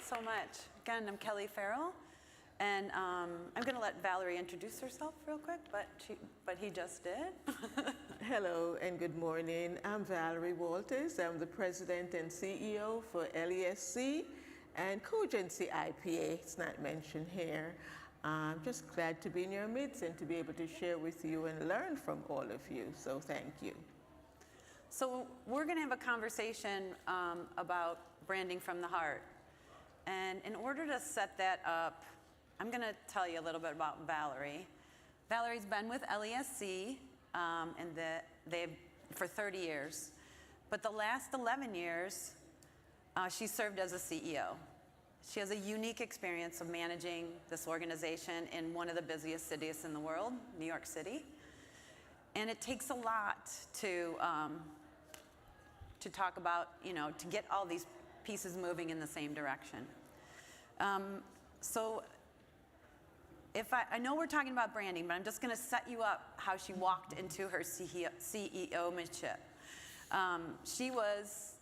so much. Again, I'm Kelly Farrell, and I'm going to let Valerie introduce herself real quick, but he just did. Hello and good morning. I'm Valerie Walters. I'm the President and CEO for LESC and Cogency IPA. It's not mentioned here. I'm just glad to be in your midst and to be able to share with you and learn from all of you. So thank you. So we're going to have a conversation about branding from the heart. And in order to set that up, I'm going to tell you a little bit about Valerie. Valerie's been with LESC for 30 years. But the last 11 years, she served as a CEO. She has a unique experience of managing this organization in one of the busiest cities in the world, New York City. And it takes a lot to talk about, to get all these pieces moving in the same direction. So I know we're talking about branding, but I'm just going to set you up how she walked into her CEO-manship. She was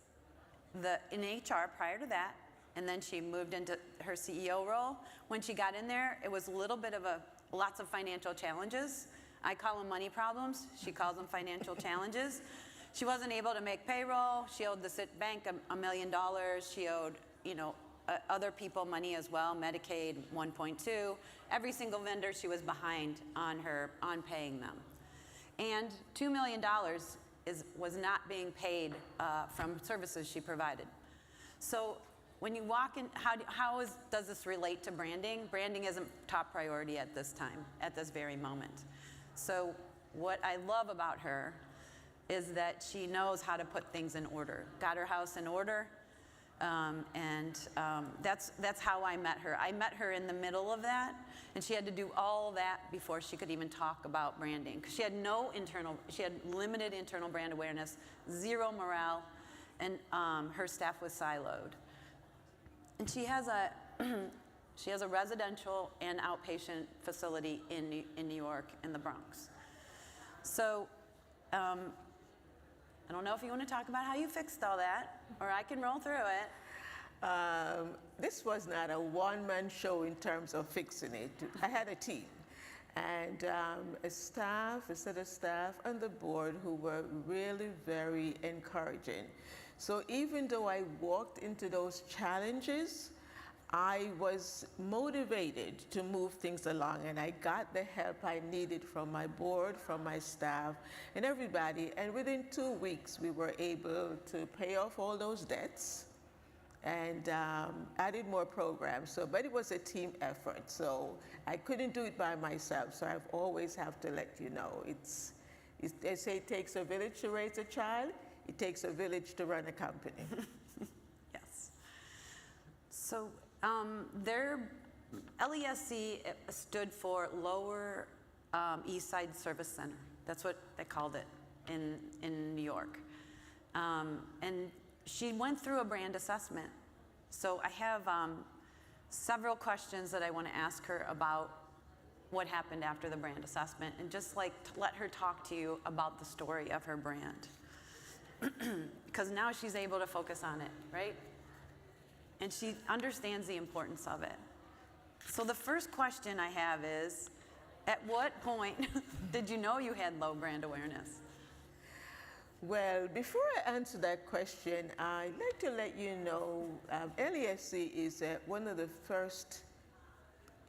in HR prior to that, and then she moved into her CEO role. When she got in there, it was a little bit of lots of financial challenges. I call them money problems. She calls them financial challenges. She wasn't able to make payroll. She owed the bank $1 million. She owed, other people money as well, Medicaid 1.2. Every single vendor, she was behind on paying them. And $2 million was not being paid from services she provided. So when you walk in, does this relate to branding? Branding isn't top priority at this time, at this very moment. So what I love about her is that she knows how to put things in order, got her house in order, that's how I met her. I met her in the middle of that, and she had to do all that before she could even talk about branding. 'Cause she had limited internal brand awareness, zero morale, and her staff was siloed. And she has a residential and outpatient facility in New York, in the Bronx. So I don't know if you want to talk about how you fixed all that, or I can roll through it. This was not a one-man show in terms of fixing it. I had a team and a set of staff on the board who were really very encouraging. So even though I walked into those challenges, I was motivated to move things along, and I got the help I needed from my board, from my staff, and everybody. And within 2 weeks, we were able to pay off all those debts and added more programs. But it was a team effort, so I couldn't do it by myself. So I've always have to let you know, they say it takes a village to raise a child. It takes a village to run a company. Yes. So. Their LESC stood for Lower Eastside Service Center. That's what they called it in New York. And she went through a brand assessment. So I have several questions that I want to ask her about what happened after the brand assessment, and just to let her talk to you about the story of her brand. Because now she's able to focus on it, right? And she understands the importance of it. So the first question I have is, at what point did you know you had low brand awareness? Well, before I answer that question, I'd like to let you know LESC is one of the first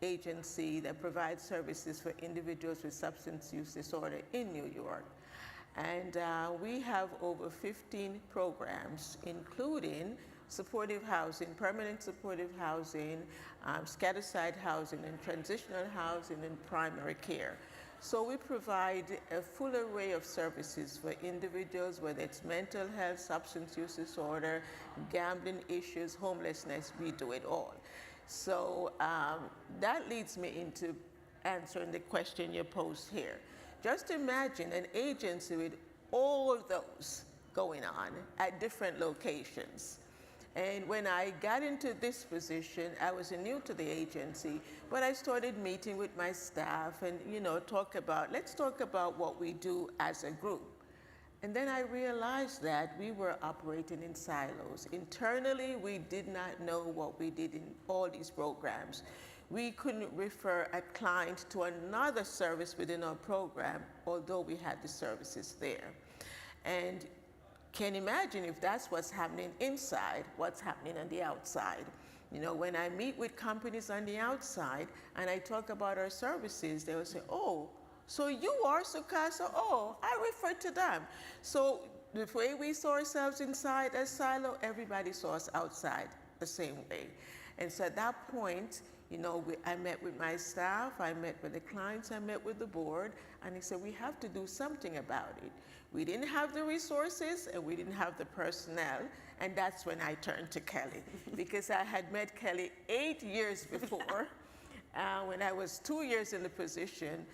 agency that provides services for individuals with substance use disorder in New York. And we have over 15 programs, including supportive housing, permanent supportive housing, scatter-site housing, and transitional housing, and primary care. So we provide a full array of services for individuals, whether it's mental health, substance use disorder, gambling issues, homelessness, we do it all. So that leads me into answering the question you posed here. Just imagine an agency with all those going on at different locations. And when I got into this position, I was new to the agency, but I started meeting with my staff and, let's talk about what we do as a group. And then I realized that we were operating in silos. Internally, we did not know what we did in all these programs. We couldn't refer a client to another service within our program, although we had the services there. And can imagine if that's what's happening inside, what's happening on the outside. You know, when I meet with companies on the outside and I talk about our services, they will say, oh, so you are Sukasa? Oh, I refer to them. So the way we saw ourselves inside a silo, everybody saw us outside the same way. And so at that point, you know, I met with my staff, I met with the clients, I met with the board, and they said, we have to do something about it. We didn't have the resources and we didn't have the personnel, and that's when I turned to Kelly, because I had met Kelly 8 years before, when I was 2 years in the position,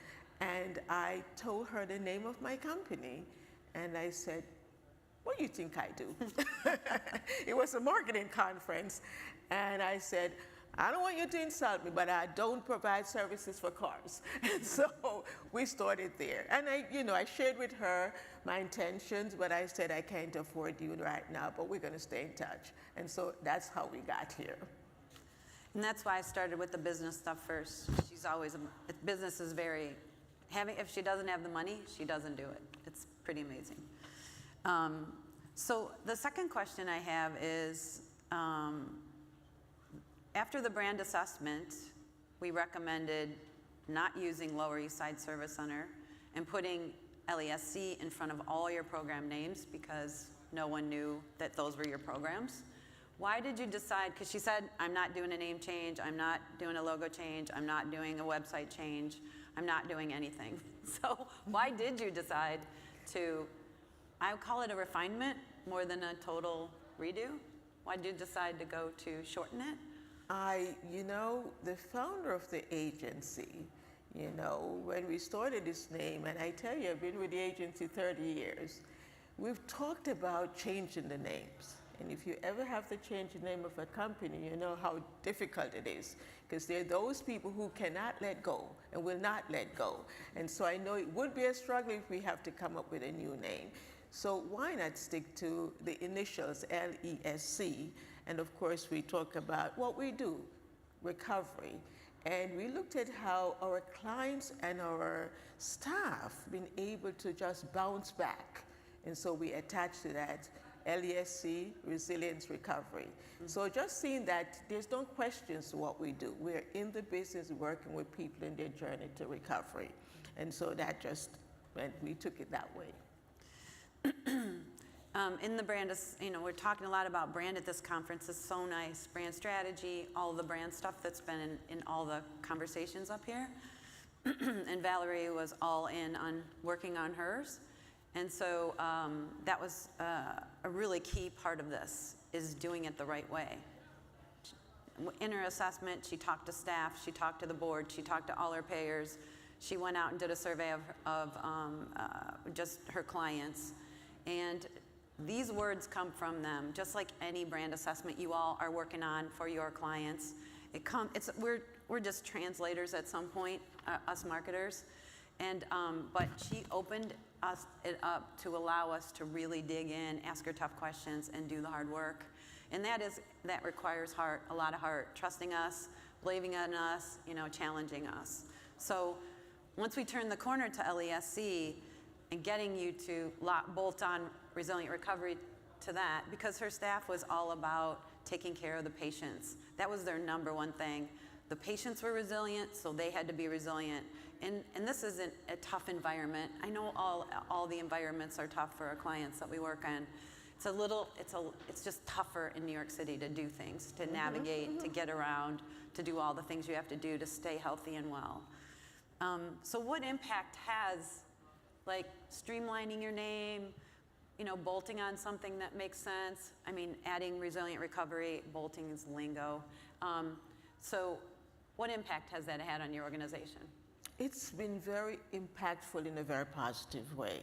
and I told her the name of my company, and I said, what do you think I do? It was a marketing conference, and I said, I don't want you to insult me, but I don't provide services for cars. And so we started there. And I shared with her my intentions, but I said, I can't afford you right now, but we're going to stay in touch. And so that's how we got here. And that's why I started with the business stuff first. She's always, business is very, if she doesn't have the money, she doesn't do it. It's pretty amazing. So the second question I have is, after the brand assessment, we recommended not using Lower East Side Service Center and putting LESC in front of all your program names because no one knew that those were your programs. Why did you decide, because she said, I'm not doing a name change, I'm not doing a logo change, I'm not doing a website change, I'm not doing anything. So why did you decide to, I would call it a refinement more than a total redo? Why did you decide to go to shorten it? The founder of the agency, when we started this name, and I tell you, I've been with the agency 30 years, we've talked about changing the names. And if you ever have to change the name of a company, you know how difficult it is, because there are those people who cannot let go and will not let go. And so I know it would be a struggle if we have to come up with a new name. So why not stick to the initials, LESC? And of course, we talk about what we do, recovery. And we looked at how our clients and our staff been able to just bounce back. And so we attached to that LESC, resilience recovery. Mm-hmm. So just seeing that there's no questions to what we do. We're in the business working with people in their journey to recovery. And so that just meant we took it that way. In the brand, we're talking a lot about brand at this conference. It's so nice. Brand strategy, all the brand stuff that's been in all the conversations up here. And Valerie was all in on working on hers. And so that was a really key part of this, is doing it the right way. In her assessment, she talked to staff, she talked to the board, she talked to all her payers. She went out and did a survey of just her clients. And these words come from them, just like any brand assessment you all are working on for your clients. We're just translators at some point, us marketers. And but she opened it up to allow us to really dig in, ask her tough questions, and do the hard work. And that requires a lot of heart, trusting us, believing in us, challenging us. So once we turned the corner to LESC and getting you to bolt on resilient recovery to that, because her staff was all about taking care of the patients. That was their number one thing. The patients were resilient, so they had to be resilient. And this isn't a tough environment. I know all the environments are tough for our clients that we work on. It's just tougher in New York City to do things, to navigate, to get around, to do all the things you have to do to stay healthy and well. So what impact has, like, streamlining your name, bolting on something that makes sense? I mean, adding resilient recovery, bolting is lingo. So what impact has that had on your organization? It's been very impactful in a very positive way.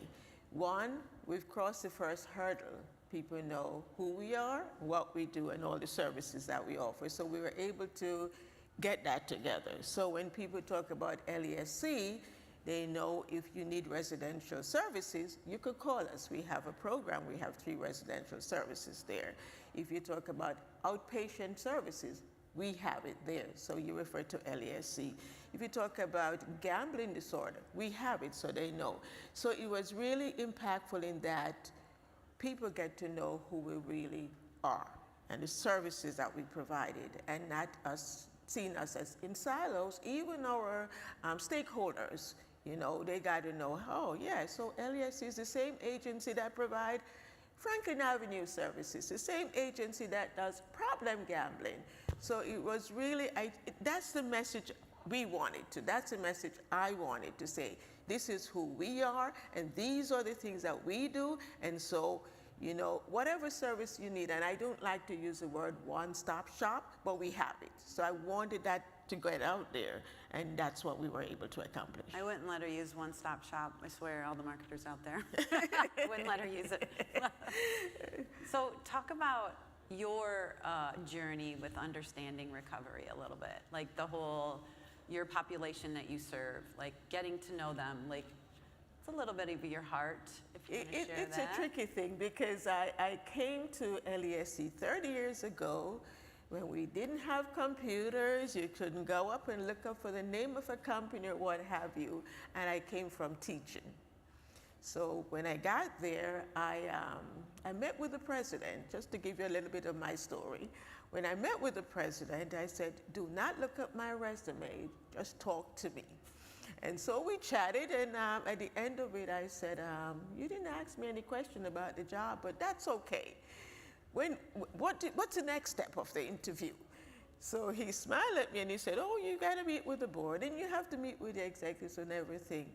One, we've crossed the first hurdle. People know who we are, what we do, and all the services that we offer. So we were able to get that together. So when people talk about LESC, They know if you need residential services, you could call us. We have a program. We have 3 residential services there. If you talk about outpatient services, we have it there. So you refer to LESC. If you talk about gambling disorder, we have it, so they know. So it was really impactful in that people get to know who we really are and the services that we provided, and not us seeing us as in silos. Even our stakeholders, you know, they got to know, oh yeah, so LESC is the same agency that provide Franklin Avenue services, the same agency that does problem gambling. So it was really, that's the message we wanted to, that's the message I wanted to say. This is who we are, and these are the things that we do, and so, you know, whatever service you need, and I don't like to use the word one-stop shop, but we have it. So I wanted that to get out there, and that's what we were able to accomplish. I wouldn't let her use one-stop shop. I swear, all the marketers out there. Wouldn't let her use it. So talk about your journey with understanding recovery a little bit, like the whole, your population that you serve, like getting to know them, like it's a little bit of your heart, if you want to share it's that. a tricky thing because I came to LESC 30 years ago when we didn't have computers. You couldn't go up and look up for the name of a company or what have you, and I came from teaching. So when I got there, I met with the president, just to give you a little bit of my story. When I met with the president, I said, do not look up my resume, just talk to me. And so we chatted, and at the end of it, I said, you didn't ask me any question about the job, but that's okay. What's the next step of the interview? So he smiled at me and he said, oh, you got to meet with the board, and you have to meet with the executives and everything.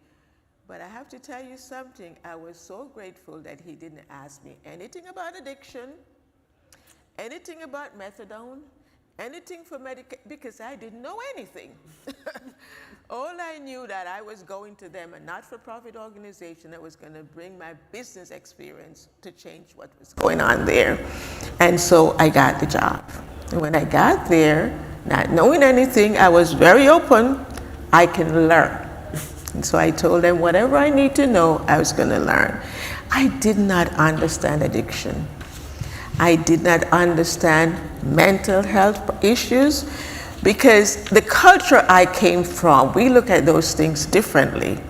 But I have to tell you something, I was so grateful that he didn't ask me anything about addiction, anything about methadone, anything for medication, because I didn't know anything. All I knew that I was going to them, a not-for-profit organization that was going to bring my business experience to change what was going on there. And so I got the job. And when I got there, not knowing anything, I was very open. I can learn. And so I told them whatever I need to know, I was going to learn. I did not understand addiction. I did not understand mental health issues because the culture I came from, we look at those things differently.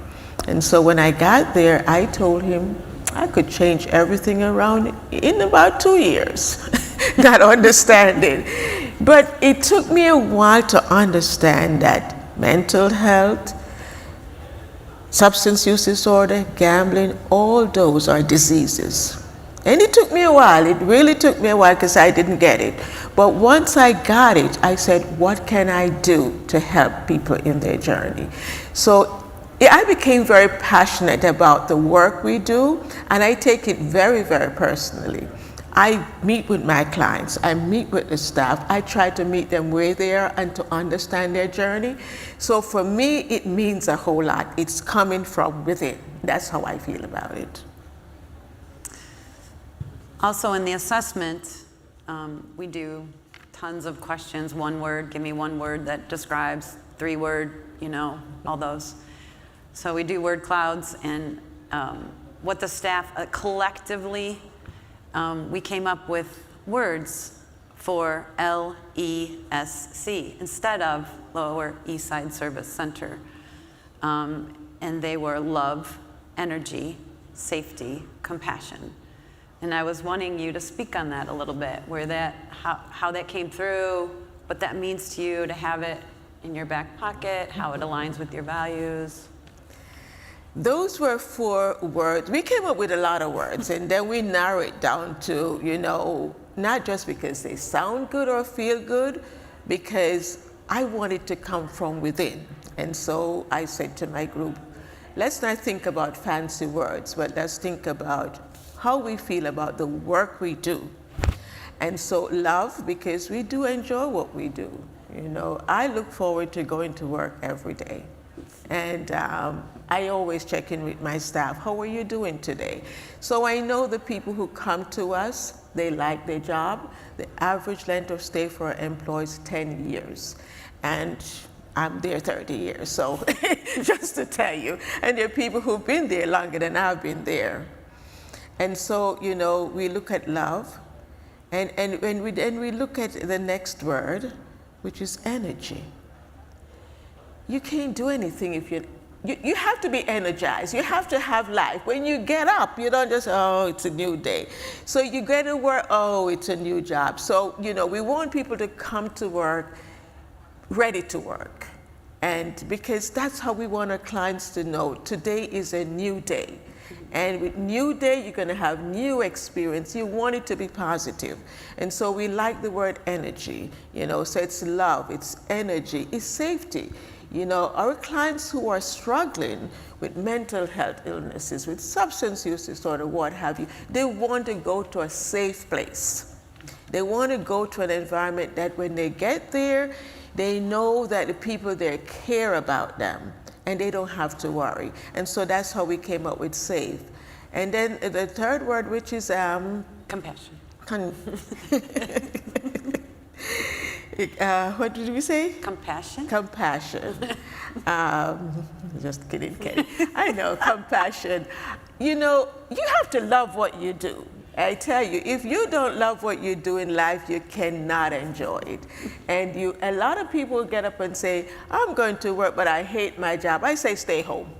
And so when I got there, I told him I could change everything around in about 2 years, not understanding. But it took me a while to understand that mental health, substance use disorder, gambling, all those are diseases. And it took me a while. It really took me a while because I didn't get it. But once I got it, I said, what can I do to help people in their journey? So I became very passionate about the work we do, and I take it very, very personally. I meet with my clients, I meet with the staff, I try to meet them where they are and to understand their journey. So for me, it means a whole lot. It's coming from within. That's how I feel about it. Also in the assessment, we do tons of questions, one word, give me one word that describes, 3-word, you know, all those. So we do word clouds, and what the staff collectively, we came up with words for LESC instead of Lower Eastside Service Center. And they were love, energy, safety, compassion. And I was wanting you to speak on that a little bit, where that, how that came through, what that means to you to have it in your back pocket, how it aligns with your values. Those were 4 words. We came up with a lot of words, and then we narrow it down to, you know, not just because they sound good or feel good, because I want it to come from within. And so I said to my group, let's not think about fancy words, but let's think about how we feel about the work we do. And so love, because we do enjoy what we do. You know, I look forward to going to work every day. And I always check in with my staff, how are you doing today? So I know the people who come to us, they like their job. The average length of stay for our employees is 10 years. And I'm there 30 years, so just to tell you. And there are people who've been there longer than I've been there. And so, you know, we look at love, and when we look at the next word, which is energy. You can't do anything if you have to be energized. You have to have life. When you get up, you don't just, oh, it's a new day. So you get to work, oh, it's a new job. So, you know, we want people to come to work ready to work. And because that's how we want our clients to know today is a new day. And with new day, you're going to have new experience. You want it to be positive. And so we like the word energy, you know, so it's love, it's energy, it's safety. You know, our clients who are struggling with mental health illnesses, with substance use disorder, what have you, they want to go to a safe place. They want to go to an environment that when they get there, they know that the people there care about them and they don't have to worry. And so that's how we came up with safe. And then the third word, which is compassion. What did we say? Compassion. Compassion. Just kidding, Kenny. I know, compassion. You know, you have to love what you do. I tell you, if you don't love what you do in life, you cannot enjoy it. And a lot of people get up and say, I'm going to work, but I hate my job. I say, stay home.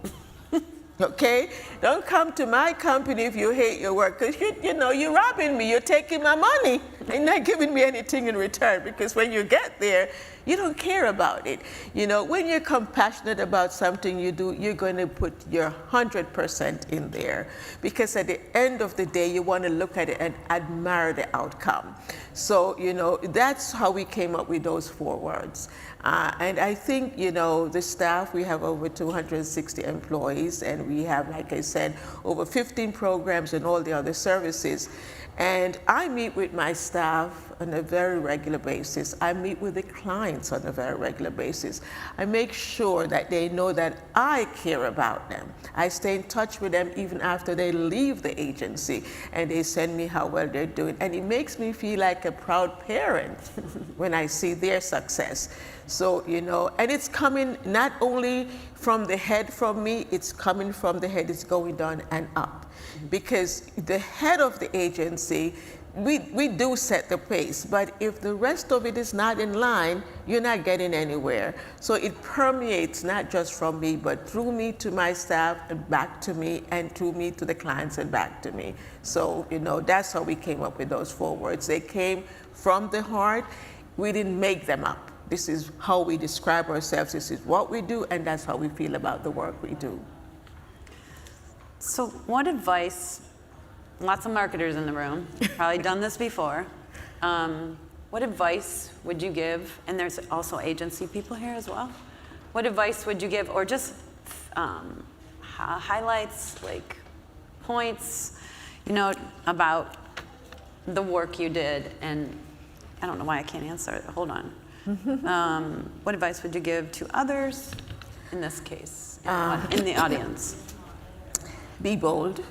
Okay? Don't come to my company if you hate your work, because you know, you're robbing me, you're taking my money, and not giving me anything in return, because when you get there, you don't care about it. You know, when you're compassionate about something you do, you're going to put your 100% in there, because at the end of the day, you want to look at it and admire the outcome. So, you know, that's how we came up with those 4 words. And I think, you know, the staff, we have over 260 employees, and we have, like I said, over 15 programs and all the other services. And I meet with my staff on a very regular basis. I meet with the clients on a very regular basis. I make sure that they know that I care about them. I stay in touch with them even after they leave the agency, and they send me how well they're doing. And it makes me feel like a proud parent when I see their success. So, you know, and it's coming not only from the head from me, it's coming from the head, it's going down and up. Because the head of the agency, we do set the pace, but if the rest of it is not in line, you're not getting anywhere. So it permeates not just from me, but through me to my staff and back to me, and through me to the clients and back to me. So, you know, that's how we came up with those 4 words. They came from the heart. We didn't make them up. This is how we describe ourselves. This is what we do, and that's how we feel about the work we do. So what advice, lots of marketers in the room, probably done this before. What advice would you give, and there's also agency people here as well. What advice would you give, or just highlights, like points, you know, about the work you did? And I don't know why I can't answer it. Hold on. What advice would you give to others in this case, in the audience? Be bold,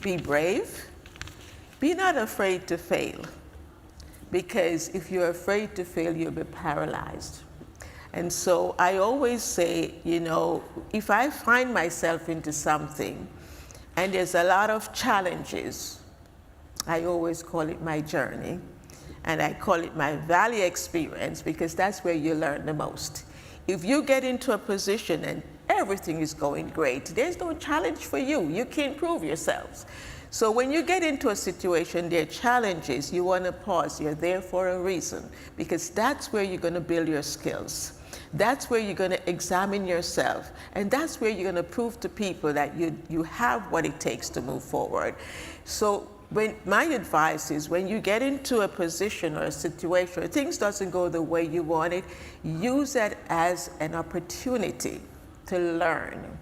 be brave, be not afraid to fail, because if you're afraid to fail, you'll be paralyzed. And so I always say, you know, if I find myself into something and there's a lot of challenges, I always call it my journey. And I call it my valley experience, because that's where you learn the most. If you get into a position and everything is going great, there's no challenge for you. You can't prove yourselves. So when you get into a situation, there are challenges, you want to pause. You're there for a reason, because that's where you're going to build your skills. That's where you're going to examine yourself. And that's where you're going to prove to people that you have what it takes to move forward. So my advice is, when you get into a position or a situation where things doesn't go the way you want it, use that as an opportunity to learn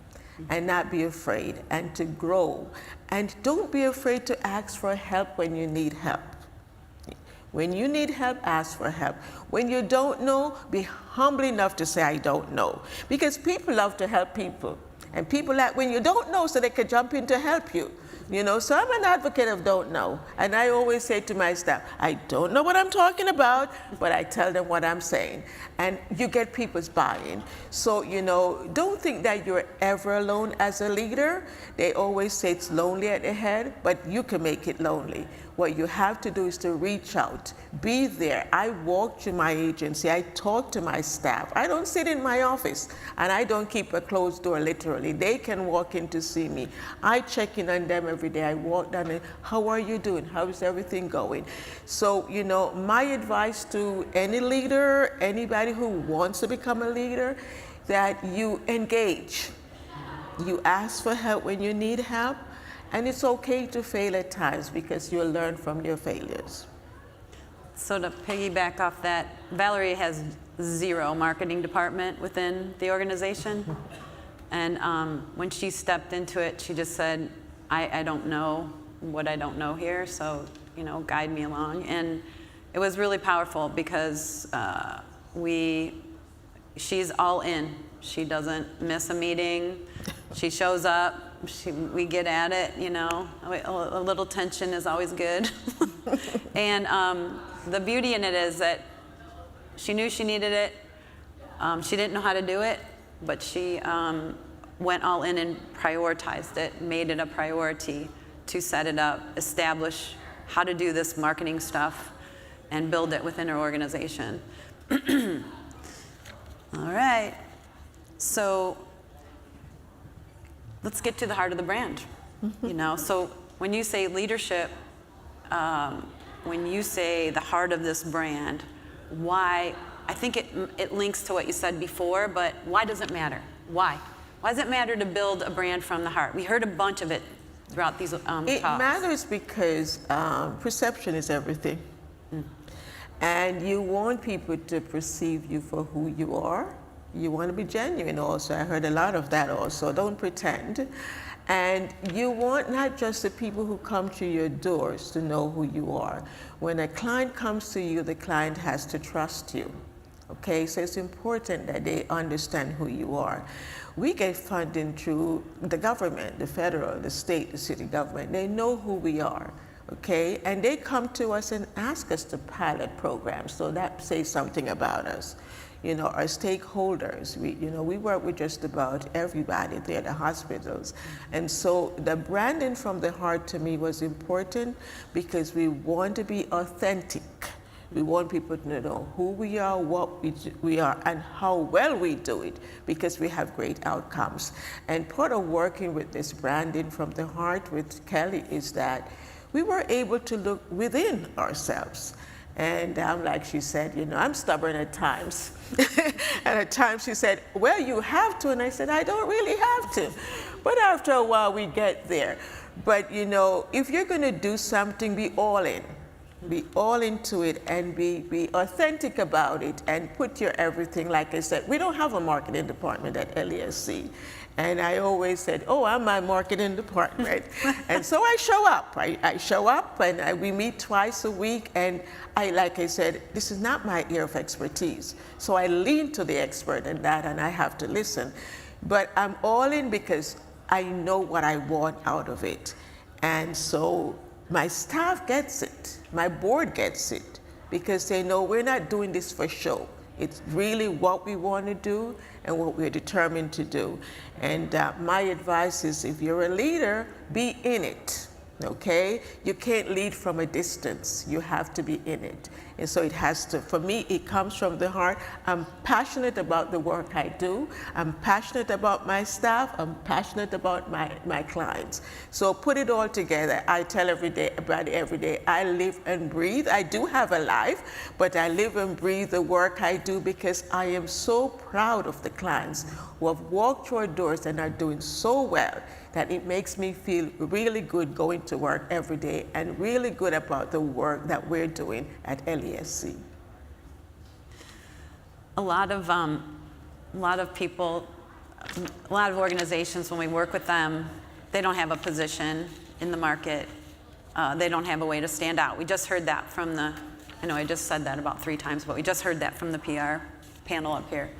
and not be afraid, and to grow. And don't be afraid to ask for help when you need help. When you need help, ask for help. When you don't know, be humble enough to say, I don't know. Because people love to help people. And people like when you don't know, so they can jump in to help you. You know, so I'm an advocate of don't know. And I always say to my staff, I don't know what I'm talking about, but I tell them what I'm saying. And you get people's buy-in. So, you know, don't think that you're ever alone as a leader. They always say it's lonely at the head, but you can make it lonely. What you have to do is to reach out, be there. I walk to my agency, I talk to my staff. I don't sit in my office, and I don't keep a closed door literally. They can walk in to see me. I check in on them every day. I walk down and, how are you doing? How is everything going? So, you know, my advice to any leader, anybody who wants to become a leader, that you engage. You ask for help when you need help. And it's okay to fail at times because you'll learn from your failures. So to piggyback off that, Valerie has 0 marketing department within the organization. And when she stepped into it, she just said, I don't know what I don't know here, so, you know, guide me along. And it was really powerful because she's all in. She doesn't miss a meeting. She shows up. We get at it, you know. A little tension is always good. And the beauty in it is that she knew she needed it. She didn't know how to do it, but she went all in and prioritized it, made it a priority to set it up, establish how to do this marketing stuff, and build it within her organization. All right. So let's get to the heart of the brand. You know, so when you say leadership, when you say the heart of this brand, why? I think it links to what you said before, but why does it matter? Why? Why does it matter to build a brand from the heart? We heard a bunch of it throughout these talks. It matters because perception is everything. And you want people to perceive you for who you are. You want to be genuine also. I heard a lot of that also. Don't pretend. And you want not just the people who come to your doors to know who you are. When a client comes to you, the client has to trust you. Okay, so it's important that they understand who you are. We get funding through the government, the federal, the state, the city government. They know who we are. Okay, and they come to us and ask us to pilot programs. So that says something about us. You know, our stakeholders, we work with just about everybody there, the hospitals. And so the branding from the heart to me was important because we want to be authentic. We want people to know who we are, what we are, and how well we do it because we have great outcomes. And part of working with this branding from the heart with Kelly is that we were able to look within ourselves. And like she said, you know, I'm stubborn at times. And at times she said, well, you have to. And I said, I don't really have to. But after a while, we get there. But, you know, if you're going to do something, be all in. Be all into it and be authentic about it and put your everything. Like I said, we don't have a marketing department at LESC. And I always said, oh, I'm my marketing department. And so I show up. I show up and we meet twice a week. And like I said, this is not my area of expertise. So I lean to the expert in that and I have to listen. But I'm all in because I know what I want out of it. And so my staff gets it. My board gets it because they know we're not doing this for show. It's really what we want to do and what we're determined to do. And my advice is if you're a leader, be in it, okay? You can't lead from a distance. You have to be in it. And so it has to, for me, it comes from the heart. I'm passionate about the work I do. I'm passionate about my staff. I'm passionate about my clients. So put it all together. I tell everybody every day, I live and breathe. I do have a life, but I live and breathe the work I do because I am so proud of the clients who have walked through our doors and are doing so well that it makes me feel really good going to work every day and really good about the work that we're doing at LESC. A lot of people, a lot of organizations, when we work with them, they don't have a position in the market. They don't have a way to stand out. We just heard that from I know I just said that about 3 times, but we just heard that from the PR panel up here.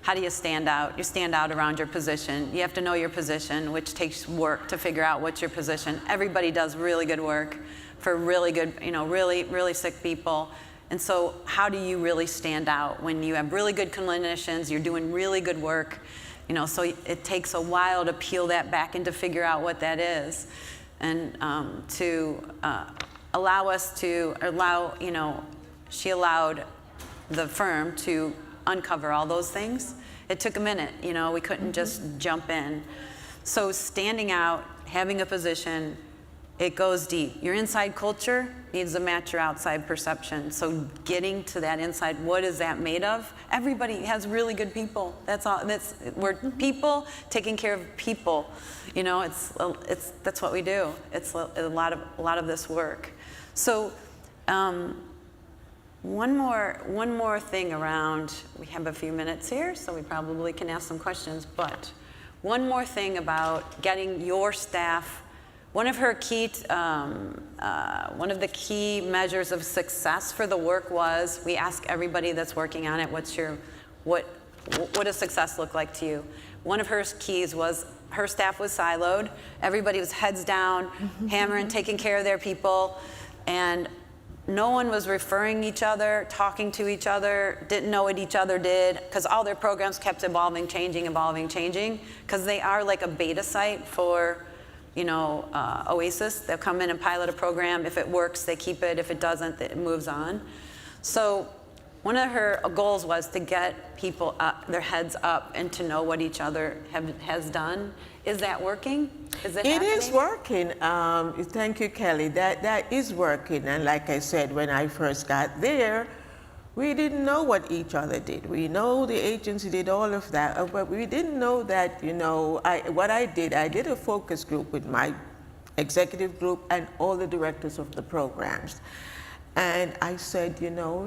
How do you stand out? You stand out around your position. You have to know your position, which takes work to figure out what's your position. Everybody does really good work for really good, really, really sick people. And so how do you really stand out when you have really good clinicians, you're doing really good work, so it takes a while to peel that back and to figure out what that is. And to allow, she allowed the firm to uncover all those things. It took a minute, we couldn't just jump in. So standing out, having a position, it goes deep. Your inside culture needs to match your outside perception. So getting to that inside, what is that made of? Everybody has really good people. That's all. We're people taking care of people. That's what we do. It's a lot of this work. So one more thing around. We have a few minutes here, so we probably can ask some questions. But one more thing about getting your staff. One of the key measures of success for the work was we ask everybody that's working on it, what does success look like to you? One of her keys was her staff was siloed. Everybody was heads down, hammering, taking care of their people, and no one was referring each other, talking to each other, didn't know what each other did, because all their programs kept evolving, changing, because they are like a beta site for OASIS. They'll come in and pilot a program. If it works, they keep it. If it doesn't, it moves on. So one of her goals was to get people up, their heads up, and to know what each other has done. Is that working? Is it happening? It is working. Thank you, Kelly. That is working. And like I said, when I first got there, we didn't know what each other did. We know the agency did all of that, but we didn't know that, I did a focus group with my executive group and all the directors of the programs. And I said,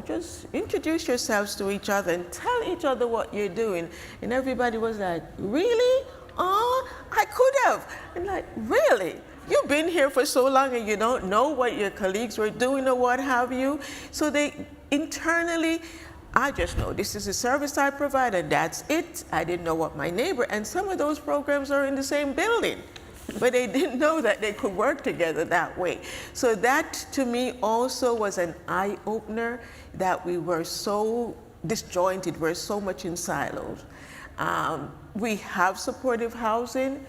just introduce yourselves to each other and tell each other what you're doing. And everybody was like, really? Oh, I could have. And like, really? You've been here for so long and you don't know what your colleagues were doing or what have you? So they internally, I just know this is a service I provide and that's it. I didn't know what my neighbor, and some of those programs are in the same building, but they didn't know that they could work together that way. So that to me also was an eye-opener, that we were so disjointed, we're so much in silos. We have supportive housing,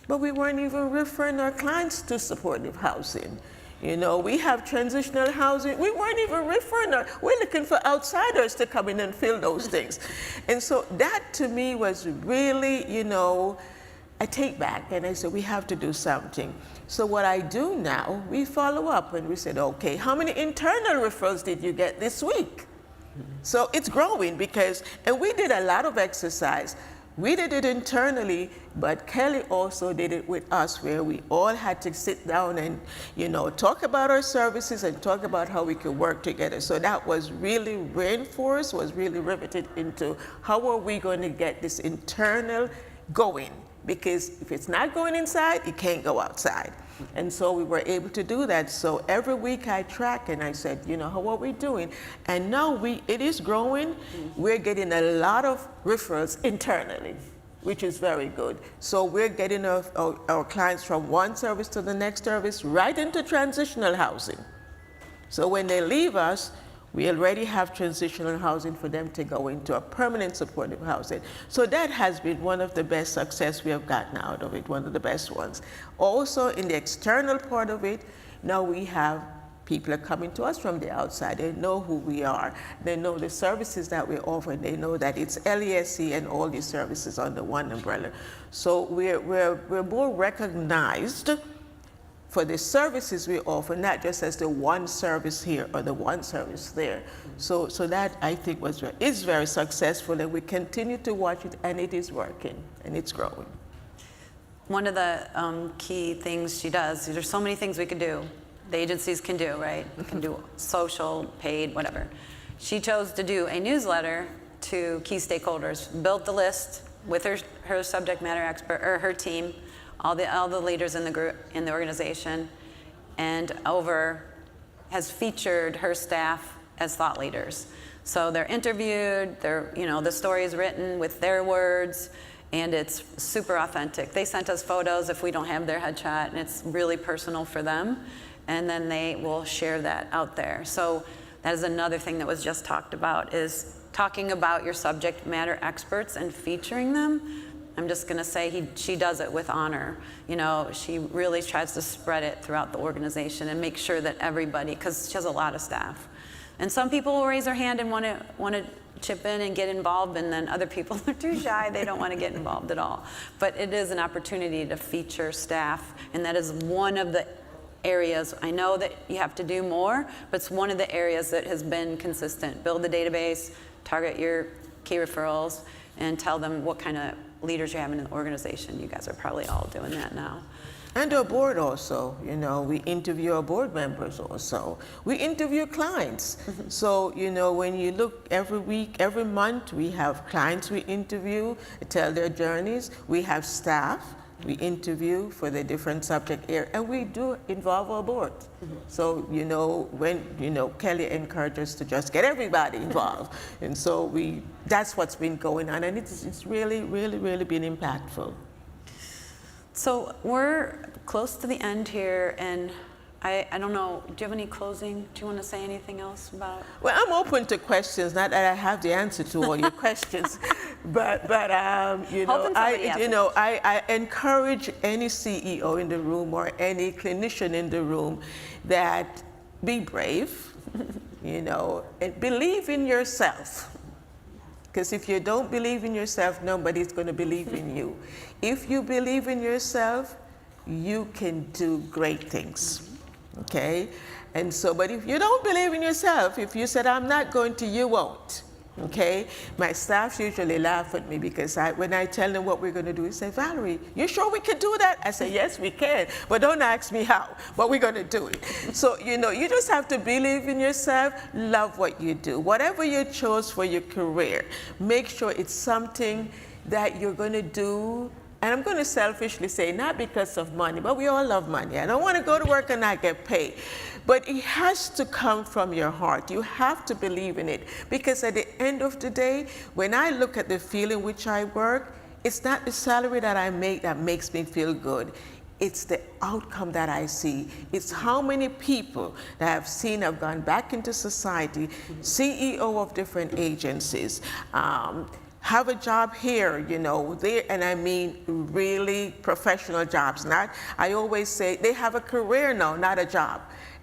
but we weren't even referring our clients to supportive housing. We have transitional housing. We weren't even referring we're looking for outsiders to come in and fill those things. And so that to me was really, a take back. And I said, we have to do something. So what I do now, we follow up and we said, okay, how many internal referrals did you get this week? So it's growing and we did a lot of exercise. We did it internally, but Kelly also did it with us, where we all had to sit down and, talk about our services and talk about how we could work together. So that was really reinforced, was really riveted into how are we going to get this internal going? Because if it's not going inside, it can't go outside. And so we were able to do that. So every week I track and I said, how are we doing? And now it is growing. We're getting a lot of referrals internally, which is very good. So we're getting our clients from one service to the next service right into transitional housing. So when they leave us, we already have transitional housing for them to go into a permanent supportive housing. So that has been one of the best success we have gotten out of it, one of the best ones. Also in the external part of it, now we have people are coming to us from the outside. They know who we are. They know the services that we offer. They know that it's LESC and all these services under one umbrella. So we're more recognized for the services we offer, not just as the one service here or the one service there. So that I think is very successful, and we continue to watch it, and it is working and it's growing. One of the key things she does, there's so many things we could do, the agencies can do, right? We can do social, paid, whatever. She chose to do a newsletter to key stakeholders, built the list with her subject matter expert, or her team, all the leaders in the group, in the organization, and has featured her staff as thought leaders. So they're interviewed, the story is written with their words, and it's super authentic. They sent us photos if we don't have their headshot, and it's really personal for them, and then they will share that out there. So that is another thing that was just talked about, is talking about your subject matter experts and featuring them. I'm just going to say she does it with honor. She really tries to spread it throughout the organization and make sure that everybody, because she has a lot of staff. And some people will raise their hand and want to chip in and get involved, and then other people are too shy, they don't want to get involved at all. But it is an opportunity to feature staff, and that is one of the areas. I know that you have to do more, but it's one of the areas that has been consistent. Build the database, target your key referrals, and tell them what kind of leaders you have in the organization. You guys are probably all doing that now. And our board also, we interview our board members also. We interview clients. So, when you look every week, every month, we have clients we interview, tell their journeys. We have staff we interview for the different subject area, and we do involve our board. So, when, Kelly encouraged us to just get everybody involved. And so that's what's been going on, and it's really, really, really been impactful. So we're close to the end here, and I don't know, do you have any closing? Do you want to say anything else about? Well, I'm open to questions. Not that I have the answer to all your questions, but I encourage any CEO in the room or any clinician in the room that be brave, and believe in yourself. Because if you don't believe in yourself, nobody's going to believe in you. If you believe in yourself, you can do great things, okay? And so, but if you don't believe in yourself, if you said, I'm not going to, you won't, okay? My staff usually laugh at me because when I tell them what we're going to do, they say, Valerie, you sure we can do that? I say, yes, we can, but don't ask me how, but we're going to do it. So, you just have to believe in yourself, love what you do. Whatever you chose for your career, make sure it's something that you're going to do. And I'm going to selfishly say, not because of money, but we all love money. I don't want to go to work and not get paid. But it has to come from your heart. You have to believe in it. Because at the end of the day, when I look at the field in which I work, it's not the salary that I make that makes me feel good. It's the outcome that I see. It's how many people that I've seen have gone back into society, CEO of different agencies, have a job here, there, and I mean really professional jobs. I always say they have a career now, not a job.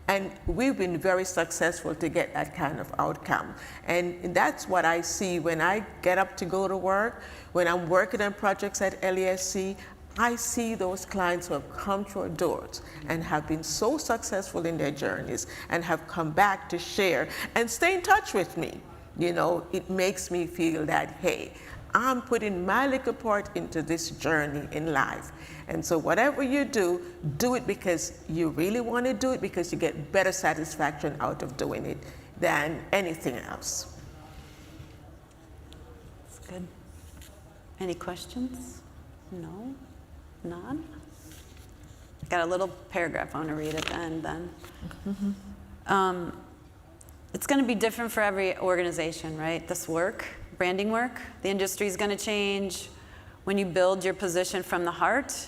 And we've been very successful to get that kind of outcome. And that's what I see when I get up to go to work, when I'm working on projects at LESC. I see those clients who have come through our doors and have been so successful in their journeys and have come back to share and stay in touch with me. It makes me feel that, hey, I'm putting my little part into this journey in life. And so whatever you do, do it because you really want to do it, because you get better satisfaction out of doing it than anything else. That's good. Any questions? No? None? Got a little paragraph I want to read at the end then. It's going to be different for every organization, right? This work, branding work. The industry is going to change. When you build your position from the heart,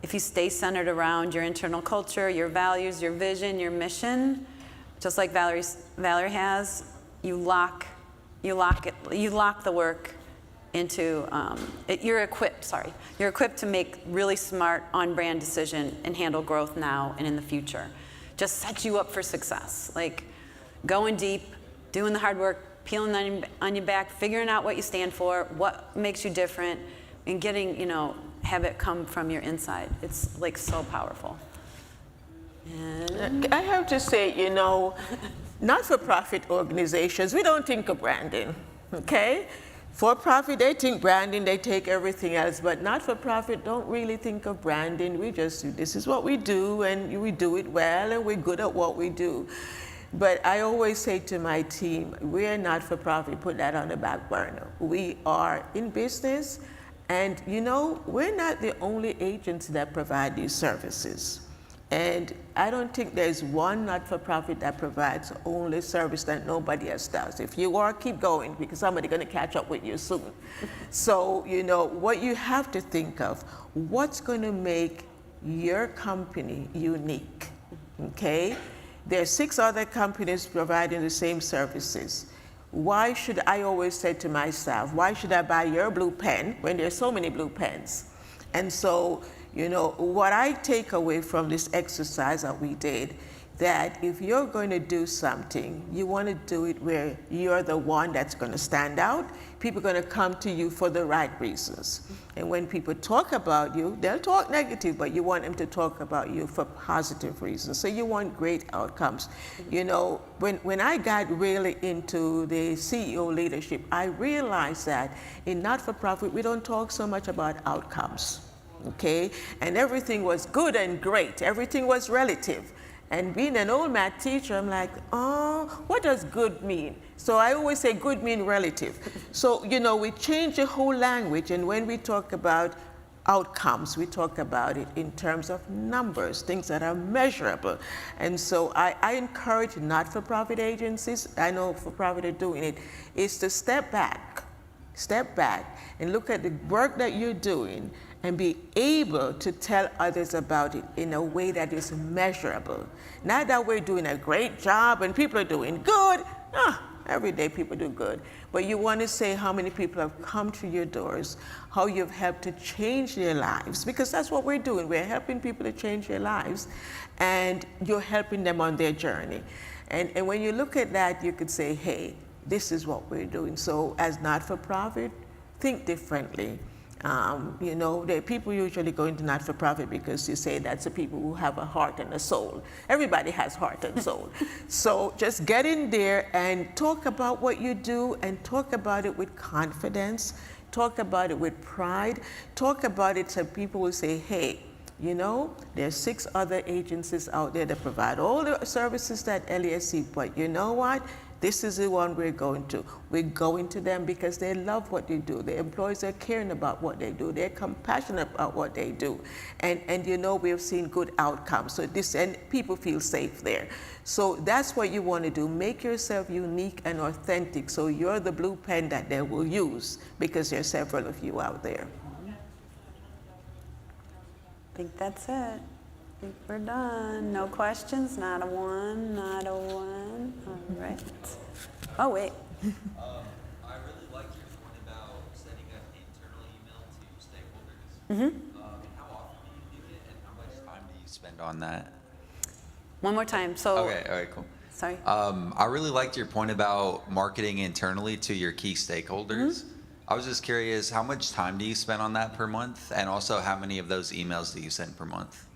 if you stay centered around your internal culture, your values, your vision, your mission, just like Valerie has, you lock the work into, you're equipped to make really smart on-brand decision and handle growth now and in the future. Just sets you up for success. Like, going deep, doing the hard work, peeling on your back, figuring out what you stand for, what makes you different, and getting, have it come from your inside. It's like so powerful. And I have to say, not-for-profit organizations, we don't think of branding, okay? For-profit, they think branding, they take everything else, but not-for-profit don't really think of branding. We just, this is what we do, and we do it well, and we're good at what we do. But I always say to my team, we're not for profit, put that on the back burner. We are in business, and we're not the only agents that provide these services. And I don't think there's one not-for-profit that provides only service that nobody else does. If you are, keep going, because somebody's going to catch up with you soon. So, you know, what you have to think of, what's going to make your company unique, okay? There are 6 other companies providing the same services. Why should, I always say to my staff, why should I buy your blue pen when there's so many blue pens? And so, you know, what I take away from this exercise that we did, that if you're going to do something, you want to do it where you're the one that's going to stand out. People are going to come to you for the right reasons. And when people talk about you, they'll talk negative, but you want them to talk about you for positive reasons. So you want great outcomes. You know, when I got really into the CEO leadership, I realized that in not-for-profit, we don't talk so much about outcomes. Okay, and everything was good and great. Everything was relative. And being an old math teacher, I'm like, oh, what does good mean? So I always say good mean relative. So, you know, we change the whole language, and when we talk about outcomes, we talk about it in terms of numbers, things that are measurable. And so I encourage not-for-profit agencies, I know for-profit are doing it, is to step back and look at the work that you're doing and be able to tell others about it in a way that is measurable. Not that we're doing a great job and people are doing good. Every day people do good. But you want to say how many people have come to your doors, how you've helped to change their lives, because that's what we're doing. We're helping people to change their lives, and you're helping them on their journey. And when you look at that, you could say, hey, this is what we're doing. So as not-for-profit, think differently. You know, people usually go into not-for-profit because you say that's the people who have a heart and a soul. Everybody has heart and soul. So just get in there and talk about what you do, and talk about it with confidence, talk about it with pride, talk about it so people will say, hey, you know, there's 6 other agencies out there that provide all the services that LESC, but you know what? This is the one we're going to. We're going to them because they love what they do. The employees are caring about what they do. They're compassionate about what they do. And you know, we've seen good outcomes. So and people feel safe there. So that's what you want to do. Make yourself unique and authentic so you're the blue pen that they will use, because there's several of you out there. I think that's it. I think we're done. No questions? Not a one, not a one. All right. Oh, wait. I really like your point about setting up internal email to stakeholders. How often do you do it, and how much time do you spend on that? One more time. So. Okay, all right, cool. Sorry. I really liked your point about marketing internally to your key stakeholders. I was just curious, how much time do you spend on that per month? And also, how many of those emails do you send per month?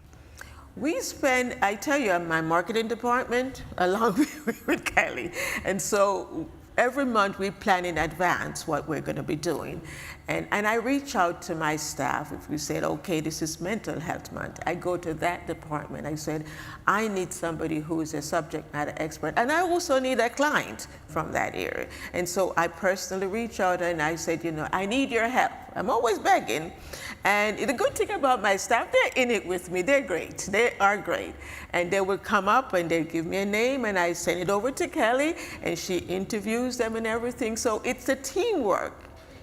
We spend, I tell you, my marketing department, along with Kelly. And so every month we plan in advance what we're going to be doing. And I reach out to my staff. If we said, okay, this is mental health month, I go to that department. I said, I need somebody who is a subject matter expert. And I also need a client from that area. And so I personally reach out and I said, you know, I need your help. I'm always begging. And the good thing about my staff, they're in it with me. They're great. They are great. And they will come up and they give me a name, and I send it over to Kelly, and she interviews them and everything. So it's a teamwork,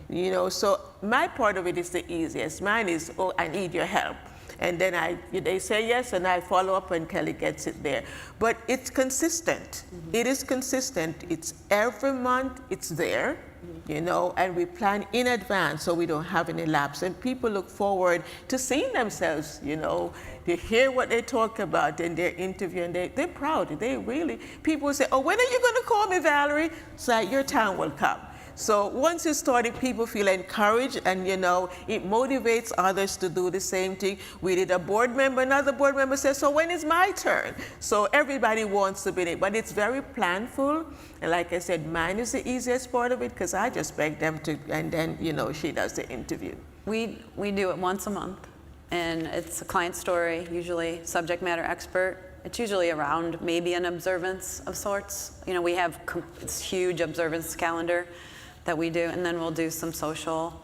you know. So my part of it is the easiest. Mine is, oh, I need your help. And then they say yes, and I follow up, and Kelly gets it there. But it's consistent. It is consistent. It's every month, it's there. You know, and we plan in advance so we don't have any lapse. And people look forward to seeing themselves, you know, they hear what they talk about in their interview, and they're proud. They really, people say, oh, when are you going to call me, Valerie? It's like, your time will come. So once you start it, people feel encouraged, and, you know, it motivates others to do the same thing. We did a board member, another board member says, so when is my turn? So everybody wants to be there, but it's very planful. And like I said, mine is the easiest part of it, because I just beg them to, and then, you know, she does the interview. We do it once a month, and it's a client story, usually subject matter expert. It's usually around maybe an observance of sorts. You know, we have this huge observance calendar that we do, and then we'll do some social.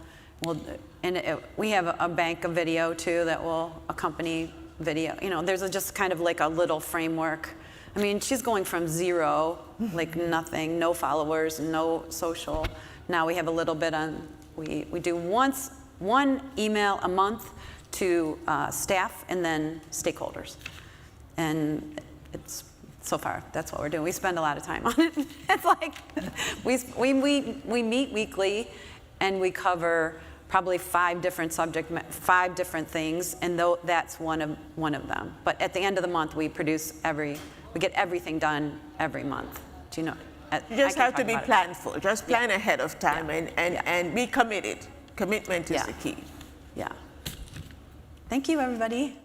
We have a bank of video too that will accompany video. You know, there's just kind of like a little framework. I mean, she's going from 0, like nothing, no followers, no social. Now we have a little bit on, we do one email a month to staff and then stakeholders. And it's, so far, that's what we're doing. We spend a lot of time on it. It's like, we meet weekly and we cover probably 5 different things, and that's one of them. But at the end of the month, we get everything done every month. Do you know? You just have to be planful. Just plan ahead of time and be committed. Commitment is the key. Yeah. Thank you, everybody.